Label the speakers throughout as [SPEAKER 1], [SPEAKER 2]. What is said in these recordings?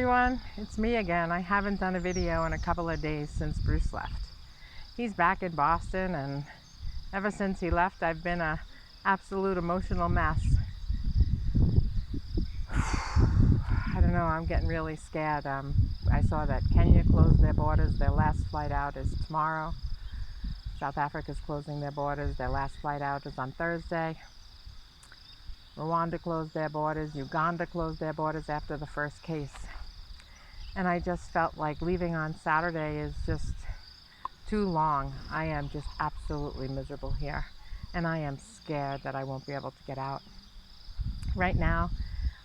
[SPEAKER 1] everyone, it's me again. I haven't done a video in a couple of days since Bruce left. He's back in Boston, and ever since he left I've been an absolute emotional mess. I don't know, I'm getting really scared. I saw that Kenya closed their borders. Their last flight out is tomorrow. South Africa's closing their borders. Their last flight out is on Thursday. Rwanda closed their borders. Uganda closed their borders after the first case. And I just felt like leaving on Saturday is just too long. I am just absolutely miserable here. And I am scared that I won't be able to get out. Right now,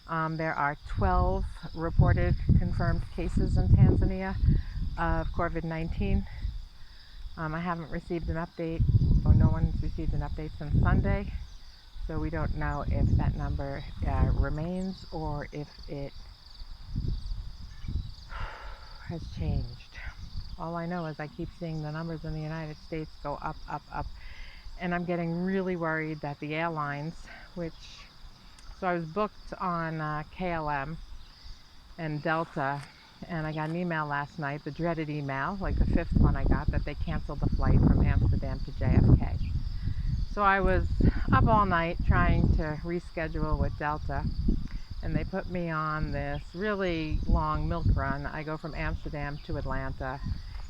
[SPEAKER 1] there are 12 reported confirmed cases in Tanzania of COVID-19. I haven't received an update, or no one's received an update since Sunday. So we don't know if that number remains or if it has changed. All I know is I keep seeing the numbers in the United States go up, up, up. And I'm getting really worried that the airlines, so I was booked on KLM and Delta, and I got an email last night, the dreaded email, like the fifth one I got, that they canceled the flight from Amsterdam to JFK. So I was up all night trying to reschedule with Delta, and they put me on this really long milk run. I go from Amsterdam to Atlanta,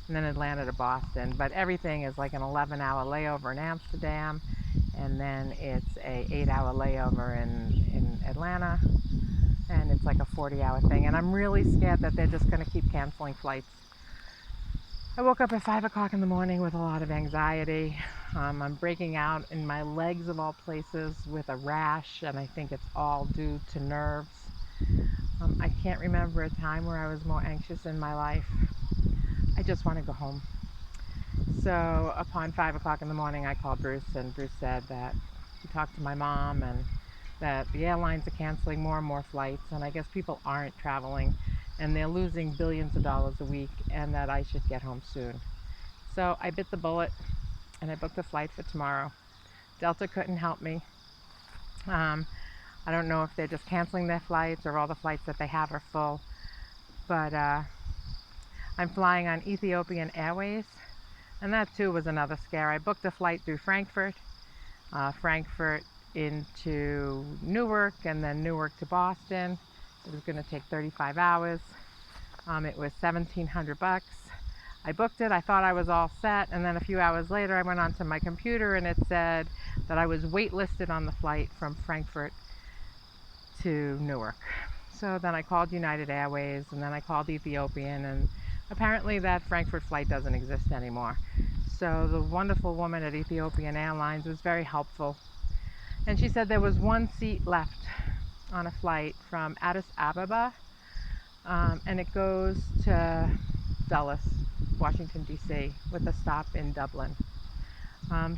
[SPEAKER 1] and then Atlanta to Boston, but everything is like an 11-hour layover in Amsterdam, and then it's a 8-hour layover in Atlanta, and it's like a 40-hour thing. And I'm really scared that they're just going to keep canceling flights. I woke up at 5 o'clock in the morning with a lot of anxiety. I'm breaking out in my legs of all places with a rash, and I think it's all due to nerves. I can't remember a time where I was more anxious in my life. I just want to go home. So upon 5 o'clock in the morning, I called Bruce, and Bruce said that he talked to my mom and that the airlines are canceling more and more flights, and I guess people aren't traveling, and they're losing billions of dollars a week, and that I should get home soon. So I bit the bullet, and I booked a flight for tomorrow. Delta couldn't help me. I don't know if they're just canceling their flights or all the flights that they have are full, but I'm flying on Ethiopian Airways, and that too was another scare. I booked a flight through Frankfurt into Newark, and then Newark to Boston. It was going to take 35 hours. It was $1,700. I booked it. I thought I was all set, and then a few hours later I went onto my computer and it said that I was waitlisted on the flight from Frankfurt to Newark. So then I called United Airways, and then I called Ethiopian, and apparently that Frankfurt flight doesn't exist anymore. So the wonderful woman at Ethiopian Airlines was very helpful, and she said there was one seat left on a flight from Addis Ababa, and it goes to Dulles, Washington, D.C., with a stop in Dublin.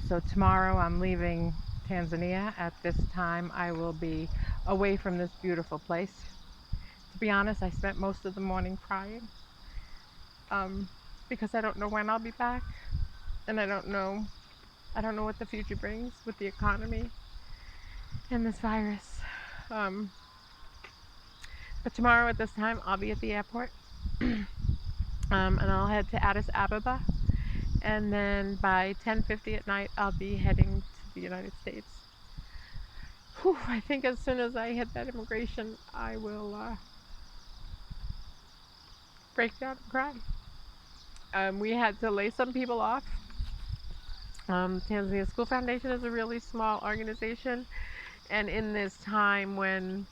[SPEAKER 1] So tomorrow I'm leaving Tanzania. At this time I will be away from this beautiful place. To be honest, I spent most of the morning crying because I don't know when I'll be back, and I don't know what the future brings with the economy and this virus. But tomorrow at this time I'll be at the airport, and I'll head to Addis Ababa, and then by 10:50 at night I'll be heading to the United States. Whew, I think as soon as I hit that immigration I will break down and cry. We had to lay some people off. Tanzania School Foundation is a really small organization, and in this time when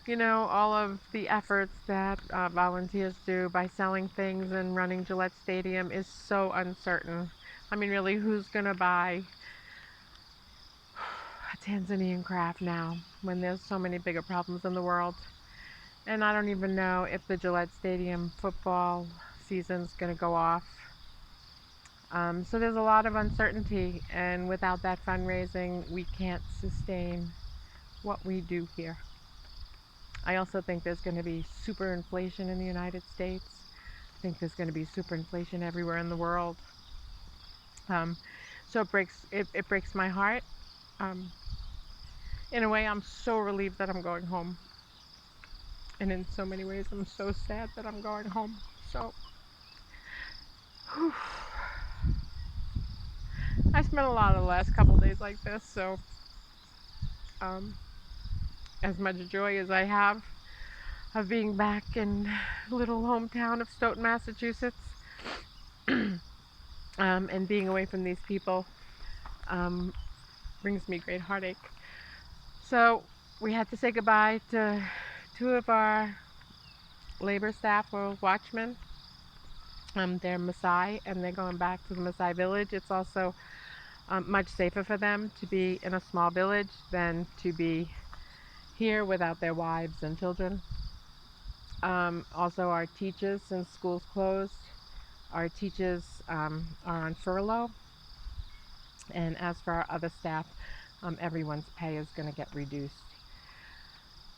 [SPEAKER 1] all of the efforts that volunteers do by selling things and running Gillette Stadium is so uncertain. I mean, really, who's gonna buy a Tanzanian craft now when there's so many bigger problems in the world? And I don't even know if the Gillette Stadium football season's gonna go off. So there's a lot of uncertainty, and without that fundraising, we can't sustain what we do here. I also think there's going to be super inflation in the United States. I think there's going to be super inflation everywhere in the world. So it breaks my heart. In a way, I'm so relieved that I'm going home. And in so many ways, I'm so sad that I'm going home. So, whew. I spent a lot of the last couple days like this. So, um, as much joy as I have of being back in little hometown of Stoughton, Massachusetts, and being away from these people, um, brings me great heartache. So, we had to say goodbye to two of our labor staff or watchmen. They're Maasai and they're going back to the Maasai village. It's also much safer for them to be in a small village than to be here without their wives and children. Also, our teachers, since school's closed, our teachers are on furlough. And as for our other staff, everyone's pay is going to get reduced.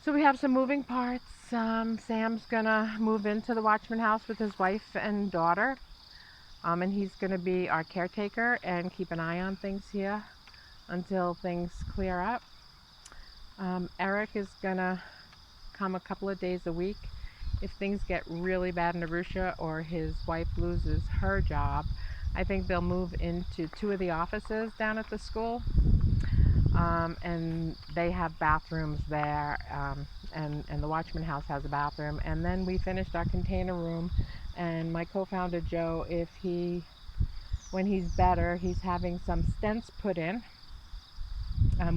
[SPEAKER 1] So we have some moving parts. Sam's going to move into the Watchman house with his wife and daughter. And he's going to be our caretaker and keep an eye on things here until things clear up. Eric is going to come a couple of days a week. If things get really bad in Arusha or his wife loses her job, I think they'll move into two of the offices down at the school. And they have bathrooms there, and the Watchman house has a bathroom. And then we finished our container room, and my co-founder Joe, when he's better, he's having some stents put in.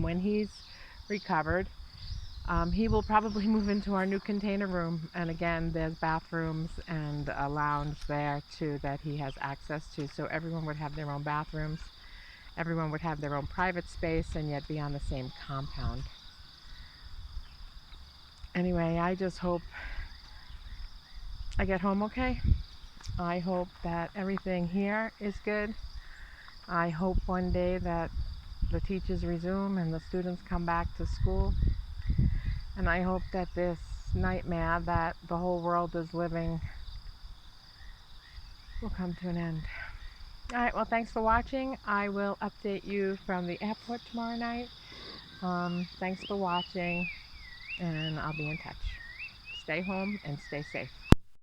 [SPEAKER 1] When he's recovered, he will probably move into our new container room. And again, there's bathrooms and a lounge there too that he has access to. So everyone would have their own bathrooms. Everyone would have their own private space and yet be on the same compound. Anyway, I just hope I get home okay. I hope that everything here is good. I hope one day that the teachers resume and the students come back to school. And I hope that this nightmare that the whole world is living will come to an end. All right, well, thanks for watching. I will update you from the airport tomorrow night. Thanks for watching, and I'll be in touch. Stay home and stay safe.